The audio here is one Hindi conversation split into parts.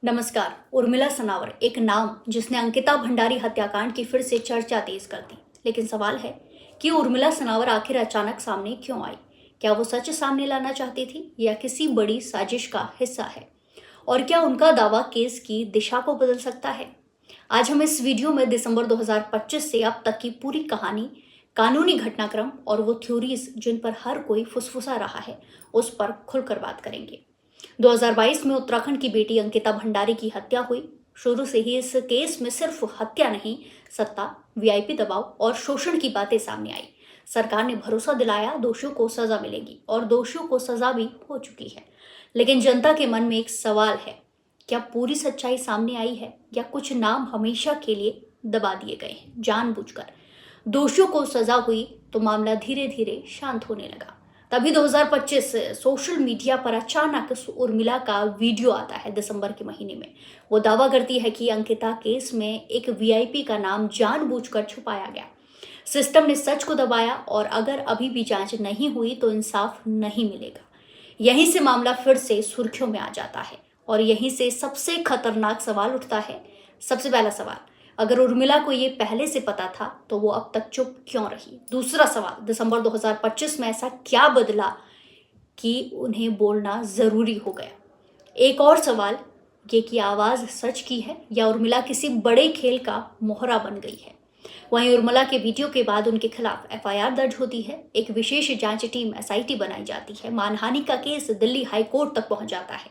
नमस्कार। उर्मिला सनावर एक नाम जिसने अंकिता भंडारी हत्याकांड की फिर से चर्चा तेज कर दी। लेकिन सवाल है कि उर्मिला सनावर आखिर अचानक सामने क्यों आई? क्या वो सच सामने लाना चाहती थी या किसी बड़ी साजिश का हिस्सा है? और क्या उनका दावा केस की दिशा को बदल सकता है? आज हम इस वीडियो में दिसंबर 2025 से अब तक की पूरी कहानी, कानूनी घटनाक्रम और वो थ्योरीज जिन पर हर कोई फुसफुसा रहा है, उस पर खुलकर बात करेंगे। 2022 में उत्तराखंड की बेटी अंकिता भंडारी की हत्या हुई। शुरू से ही इस केस में सिर्फ हत्या नहीं, सत्ता, वीआईपी दबाव और शोषण की बातें सामने आई। सरकार ने भरोसा दिलाया दोषियों को सजा मिलेगी और दोषियों को सजा भी हो चुकी है। लेकिन जनता के मन में एक सवाल है, क्या पूरी सच्चाई सामने आई है या कुछ नाम हमेशा के लिए दबा दिए गए हैं जानबूझकर? दोषियों को सजा हुई तो मामला धीरे धीरे शांत होने लगा। तभी 2025 सोशल मीडिया पर अचानक उर्मिला का वीडियो आता है दिसंबर के महीने में। वो दावा करती है कि अंकिता केस में एक वीआईपी का नाम जानबूझकर छुपाया गया। सिस्टम ने सच को दबाया और अगर अभी भी जांच नहीं हुई तो इंसाफ नहीं मिलेगा। यहीं से मामला फिर से सुर्खियों में आ जाता है और यहीं से सबसे खतरनाक सवाल उठता है। सबसे पहला सवाल, अगर उर्मिला को ये पहले से पता था तो वो अब तक चुप क्यों रही? दूसरा सवाल, दिसंबर 2025 में ऐसा क्या बदला कि उन्हें बोलना जरूरी हो गया? एक और सवाल ये कि आवाज सच की है या उर्मिला किसी बड़े खेल का मोहरा बन गई है? वहीं उर्मिला के वीडियो के बाद उनके खिलाफ एफआईआर दर्ज होती है। एक विशेष जांच टीम एसआईटी बनाई जाती है। मानहानि का केस दिल्ली हाईकोर्ट तक पहुंच जाता है।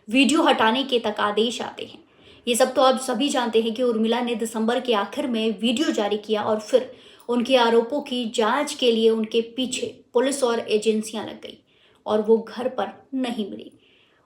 वीडियो हटाने के तक आदेश आते हैं। ये सब तो आप सभी जानते हैं कि उर्मिला ने दिसंबर के आखिर में वीडियो जारी किया और फिर उनके आरोपों की जांच के लिए उनके पीछे पुलिस और एजेंसियां लग गई और वो घर पर नहीं मिली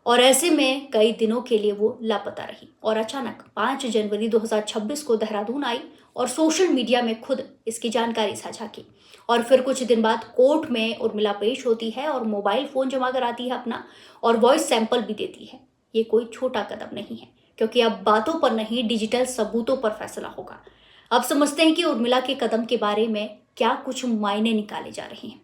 और ऐसे में कई दिनों के लिए वो लापता रही। और अचानक 5 जनवरी 2026 को देहरादून आई और सोशल मीडिया में खुद इसकी जानकारी साझा की। और फिर कुछ दिन बाद कोर्ट में उर्मिला पेश होती है और मोबाइल फोन जमा कराती है अपना और वॉइस सैंपल भी देती है। ये कोई छोटा कदम नहीं है, क्योंकि अब बातों पर नहीं, डिजिटल सबूतों पर फैसला होगा। अब समझते हैं कि उर्मिला के कदम के बारे में क्या कुछ मायने निकाले जा रहे हैं।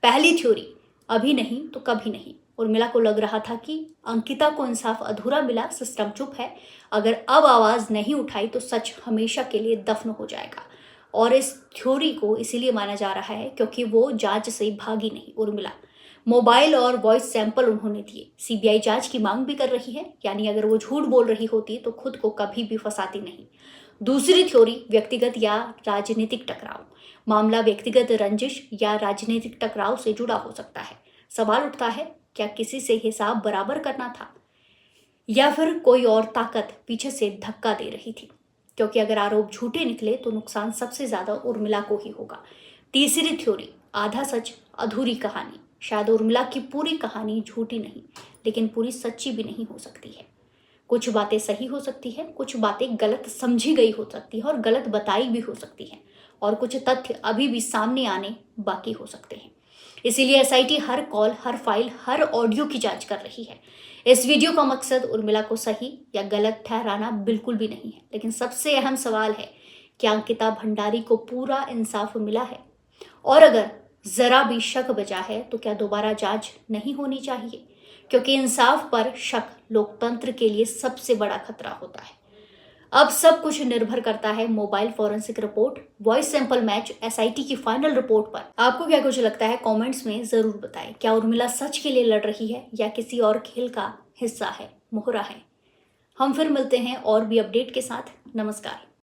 पहली थ्योरी, अभी नहीं तो कभी नहीं। उर्मिला को लग रहा था कि अंकिता को इंसाफ अधूरा मिला, सिस्टम चुप है, अगर अब आवाज नहीं उठाई तो सच हमेशा के लिए दफन हो जाएगा। और इस थ्योरी को इसीलिए माना जा रहा है क्योंकि वो जांच से भागी नहीं। उर्मिला मोबाइल और वॉइस सैंपल उन्होंने दिए। सीबीआई जांच की मांग भी कर रही है, यानी अगर वो झूठ बोल रही होती तो खुद को कभी भी फंसाती नहीं। दूसरी थ्योरी, व्यक्तिगत या राजनीतिक टकराव। मामला व्यक्तिगत रंजिश या राजनीतिक टकराव से जुड़ा हो सकता है। सवाल उठता है, क्या किसी से हिसाब बराबर करना था या फिर कोई और ताकत पीछे से धक्का दे रही थी? क्योंकि अगर आरोप झूठे निकले तो नुकसान सबसे ज्यादा उर्मिला को ही होगा। तीसरी थ्योरी, आधा सच अधूरी कहानी। शायद उर्मिला की पूरी कहानी झूठी नहीं, लेकिन पूरी सच्ची भी नहीं हो सकती है। कुछ बातें सही हो सकती है, कुछ बातें गलत समझी गई हो सकती है और गलत बताई भी हो सकती है, और कुछ तथ्य अभी भी सामने आने बाकी हो सकते हैं। इसीलिए एसआईटी हर कॉल, हर फाइल, हर ऑडियो की जांच कर रही है। इस वीडियो का मकसद उर्मिला को सही या गलत ठहराना बिल्कुल भी नहीं है, लेकिन सबसे अहम सवाल है, क्या अंकिता भंडारी को पूरा इंसाफ मिला है? और अगर जरा भी शक बचा है तो क्या दोबारा जांच नहीं होनी चाहिए? क्योंकि इंसाफ पर शक लोकतंत्र के लिए सबसे बड़ा खतरा होता है। अब सब कुछ निर्भर करता है mobile forensic report, voice sample match, SIT की फाइनल रिपोर्ट पर। आपको क्या कुछ लगता है? कमेंट्स में जरूर बताएं। क्या उर्मिला सच के लिए लड़ रही है या किसी और खेल का हिस्सा है, मोहरा है? हम फिर मिलते हैं और भी अपडेट के साथ। नमस्कार।